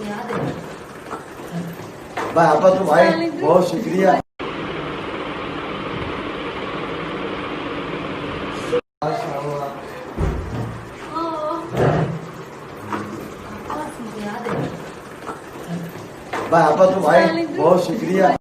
भाई आपा तो भाई बहुत शुक्रिया। भाई आपा तो भाई बहुत शुक्रिया।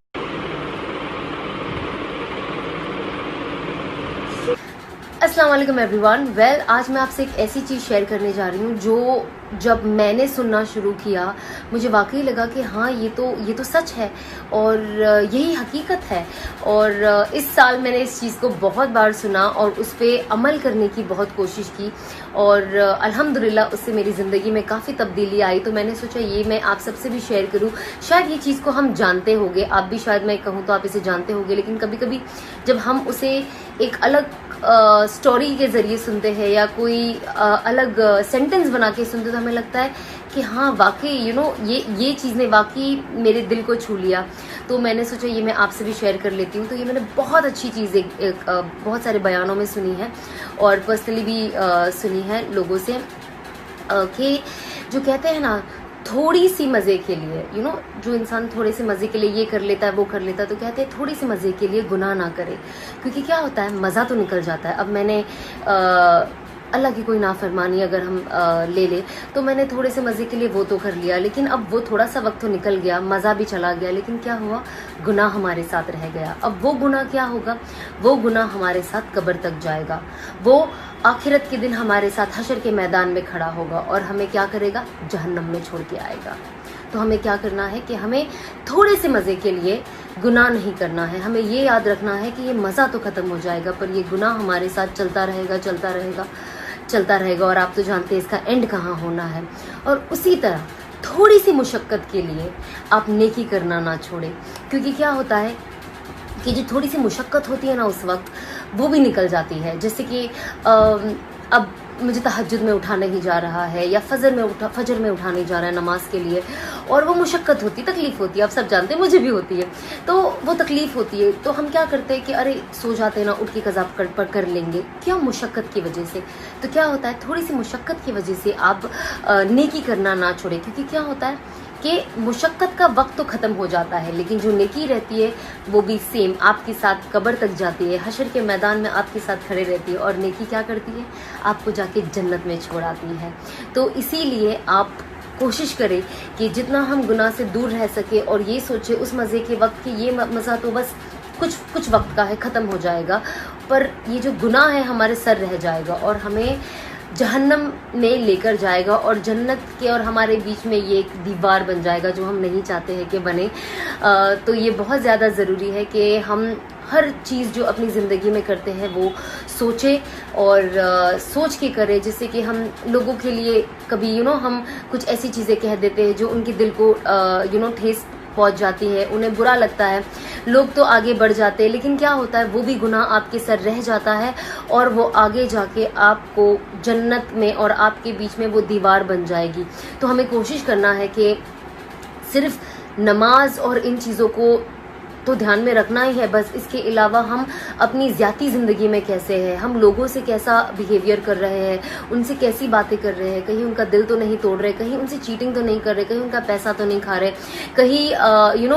अस्सलाम वालेकुम एवरीवन। वेल, आज मैं आपसे एक ऐसी चीज़ शेयर करने जा रही हूँ जो जब मैंने सुनना शुरू किया मुझे वाकई लगा कि हाँ ये तो सच है और यही हकीकत है। और इस साल मैंने इस चीज़ को बहुत बार सुना और उस पर अमल करने की बहुत कोशिश की और अल्हम्दुलिल्लाह उससे मेरी ज़िंदगी में काफ़ी तब्दीली आई। तो मैंने सोचा ये मैं आप सबसे भी शेयर करूँ। शायद ये चीज़ को हम जानते होंगे, आप भी शायद मैं कहूँ तो आप इसे जानते होंगे, लेकिन कभी कभी जब हम उसे एक अलग स्टोरी के ज़रिए सुनते हैं या कोई अलग सेंटेंस बना के सुनते तो हमें लगता है कि हाँ वाकई ये चीज़ ने वाकई मेरे दिल को छू लिया। तो मैंने सोचा ये मैं आपसे भी शेयर कर लेती हूँ। तो ये मैंने बहुत अच्छी चीज़ एक बहुत सारे बयानों में सुनी है और पर्सनली भी सुनी है लोगों से कि जो कहते हैं ना थोड़ी सी मज़े के लिए जो इंसान थोड़े से मज़े के लिए ये कर लेता है वो कर लेता है, तो कहते हैं थोड़ी सी मज़े के लिए गुनाह ना करे, क्योंकि क्या होता है मज़ा तो निकल जाता है। अब मैंने अल्लाह की कोई नाफरमानी अगर हम ले ले तो मैंने थोड़े से मज़े के लिए वो तो कर लिया, लेकिन अब वो थोड़ा सा वक्त तो निकल गया, मज़ा भी चला गया, लेकिन क्या हुआ गुनाह हमारे साथ रह गया। अब वो गुनाह क्या होगा, वो गुनाह हमारे साथ कब्र तक जाएगा, वो आखिरत के दिन हमारे साथ हशर के मैदान में खड़ा होगा और हमें क्या करेगा, जहन्नम में छोड़ के आएगा। तो हमें क्या करना है कि हमें थोड़े से मज़े के लिए गुनाह नहीं करना है। हमें ये याद रखना है कि ये मज़ा तो ख़त्म हो जाएगा पर ये गुनाह हमारे साथ चलता रहेगा चलता रहेगा चलता रहेगा और आप तो जानते हैं इसका एंड कहाँ होना है। और उसी तरह थोड़ी सी मुशक्क़त के लिए आप नेकी करना ना छोड़ें, क्योंकि क्या होता है कि जो थोड़ी सी मुशक्क़त होती है ना उस वक्त वो भी निकल जाती है। जैसे कि अब मुझे तहज्जुद में उठा नहीं जा रहा है या फजर में उठा नहीं जा रहा है नमाज के लिए, और वो मुशक्क़त होती, तकलीफ़ होती है, आप सब जानते हैं, मुझे भी होती है। तो वो तकलीफ़ होती है तो हम क्या करते हैं कि अरे सो जाते हैं ना, उठ के कज़ा कर लेंगे, क्या मुशक्क़त की वजह से। तो क्या होता है थोड़ी सी मुशक्क़त की वजह से आप नेकी करना ना छोड़ें, क्योंकि क्या होता है कि मुशक्क़त का वक्त तो ख़त्म हो जाता है लेकिन जो नेकी रहती है वो भी सेम आपके साथ कब्र तक जाती है, हशर के मैदान में आपके साथ खड़े रहती है। और नेकी क्या करती है, आपको जाके जन्नत में छोड़ आती है। तो इसीलिए आप कोशिश करें कि जितना हम गुनाह से दूर रह सके और ये सोचे उस मज़े के वक्त कि ये मज़ा तो बस कुछ वक्त का है, ख़त्म हो जाएगा, पर ये जो गुनाह है हमारे सर रह जाएगा और हमें जहन्नम में लेकर जाएगा और जन्नत के और हमारे बीच में ये एक दीवार बन जाएगा जो हम नहीं चाहते हैं कि बने। तो ये बहुत ज़्यादा ज़रूरी है कि हम हर चीज़ जो अपनी ज़िंदगी में करते हैं वो सोचें और सोच के करें, जिससे कि हम लोगों के लिए कभी हम कुछ ऐसी चीज़ें कह देते हैं जो उनके दिल को ठेस पहुंच जाती है, उन्हें बुरा लगता है, लोग तो आगे बढ़ जाते हैं, लेकिन क्या होता है वो भी गुनाह आपके सर रह जाता है और वो आगे जाके आपको जन्नत में और आपके बीच में वो दीवार बन जाएगी। तो हमें कोशिश करना है कि सिर्फ नमाज और इन चीज़ों को तो ध्यान में रखना ही है, बस इसके अलावा हम अपनी ज़ाती ज़िंदगी में कैसे हैं, हम लोगों से कैसा बिहेवियर कर रहे हैं, उनसे कैसी बातें कर रहे हैं, कहीं उनका दिल तो नहीं तोड़ रहे, कहीं उनसे चीटिंग तो नहीं कर रहे, कहीं उनका पैसा तो नहीं खा रहे, कहीं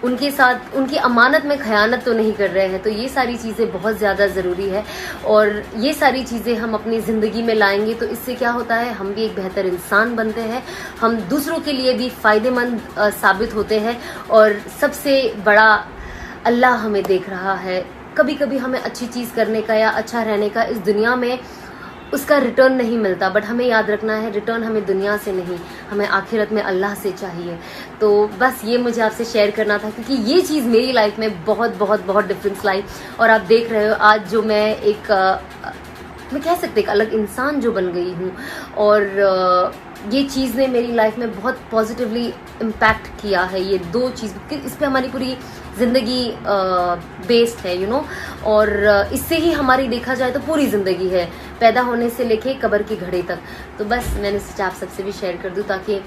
उनके साथ उनकी अमानत में खयानत तो नहीं कर रहे हैं। तो ये सारी चीज़ें बहुत ज़्यादा ज़रूरी है और ये सारी चीज़ें हम अपनी ज़िंदगी में लाएंगे तो इससे क्या होता है हम भी एक बेहतर इंसान बनते हैं, हम दूसरों के लिए भी फ़ायदेमंद साबित होते हैं और सबसे बड़ा अल्लाह हमें देख रहा है। कभी कभी हमें अच्छी चीज़ करने का या अच्छा रहने का इस दुनिया में उसका रिटर्न नहीं मिलता, बट हमें याद रखना है रिटर्न हमें दुनिया से नहीं, हमें आखिरत में अल्लाह से चाहिए। तो बस ये मुझे आपसे शेयर करना था क्योंकि ये चीज़ मेरी लाइफ में बहुत बहुत बहुत डिफरेंस लाई और आप देख रहे हो आज जो मैं मैं कह सकते एक अलग इंसान जो बन गई हूँ और ये चीज़ ने मेरी लाइफ में बहुत पॉजिटिवली इम्पैक्ट किया है। ये दो चीज़ इस पे हमारी पूरी ज़िंदगी बेस्ड है और इससे ही हमारी देखा जाए तो पूरी ज़िंदगी है, पैदा होने से लेके कब्र की घड़ी तक। तो बस मैंने सोचा आप सबसे भी शेयर कर दूँ ताकि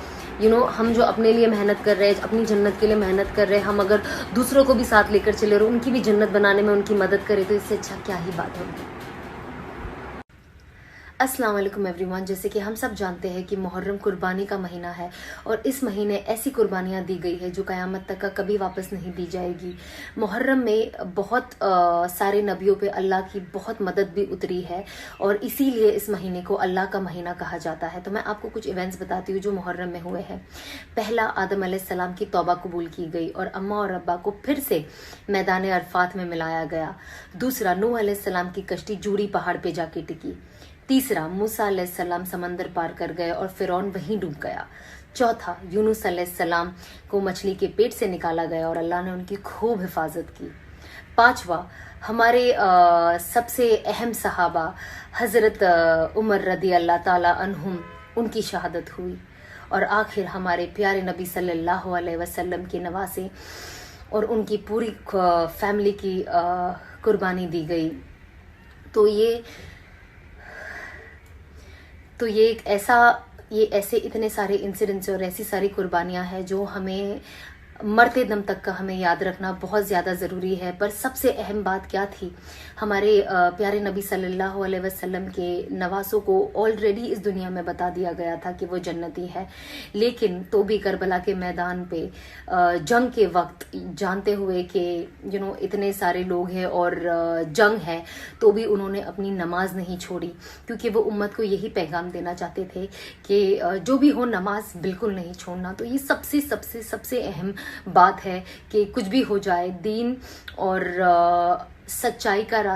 हम जो अपने लिए मेहनत कर रहे हैं, अपनी जन्नत के लिए मेहनत कर रहे हैं, हम अगर दूसरों को भी साथ लेकर चले और उनकी भी जन्नत बनाने में उनकी मदद करें तो इससे अच्छा क्या ही बात होगी। अस्सलाम वालेकुम एवरीवन। जैसे कि हम सब जानते हैं कि मुहर्रम कुर्बानी का महीना है और इस महीने ऐसी कुर्बानियाँ दी गई है जो क़यामत तक का कभी वापस नहीं दी जाएगी। मुहर्रम में बहुत सारे नबियों पे अल्लाह की बहुत मदद भी उतरी है और इसीलिए इस महीने को अल्लाह का महीना कहा जाता है। तो मैं आपको कुछ इवेंट्स बताती हूँ जो मुहर्रम में हुए हैं। पहला, आदम अलैहिस्सलाम की तौबा कबूल की गई और अम्मा और अब्बा को फिर से मैदान अरफात में मिलाया गया। दूसरा, नूह अलैहिस्सलाम की कश्ती जूड़ी पहाड़ पे जाके टिकी। तीसरा, मूसा अलैहिस्सलाम समंदर पार कर गए और फिरौन वहीं डूब गया। चौथा, यूनुस अलैहिस्सलाम को मछली के पेट से निकाला गया और अल्लाह ने उनकी खूब हिफाजत की। पांचवा, हमारे सबसे अहम सहाबा हज़रत उमर रदी अल्लाह ताला अन्हुम, उनकी शहादत हुई। और आखिर हमारे प्यारे नबी सल्लल्लाहु अलैहि वसल्लम के नवासे और उनकी पूरी फैमिली की कुर्बानी दी गई। तो ये एक ऐसे इतने सारे इंसिडेंट्स और ऐसी सारी कुर्बानियां हैं जो हमें मरते दम तक का हमें याद रखना बहुत ज़्यादा ज़रूरी है। पर सबसे अहम बात क्या थी, हमारे प्यारे नबी सल्लल्लाहु अलैहि वसल्लम के नवासों को ऑलरेडी इस दुनिया में बता दिया गया था कि वो जन्नती है, लेकिन तो भी करबला के मैदान पे जंग के वक्त जानते हुए कि इतने सारे लोग हैं और जंग है, तो भी उन्होंने अपनी नमाज नहीं छोड़ी, क्योंकि वो उम्मत को यही पैगाम देना चाहते थे कि जो भी हो नमाज बिल्कुल नहीं छोड़ना। तो ये सबसे सबसे सबसे अहम बात है कि कुछ भी हो जाए, दीन और सच्चाई का रास्ता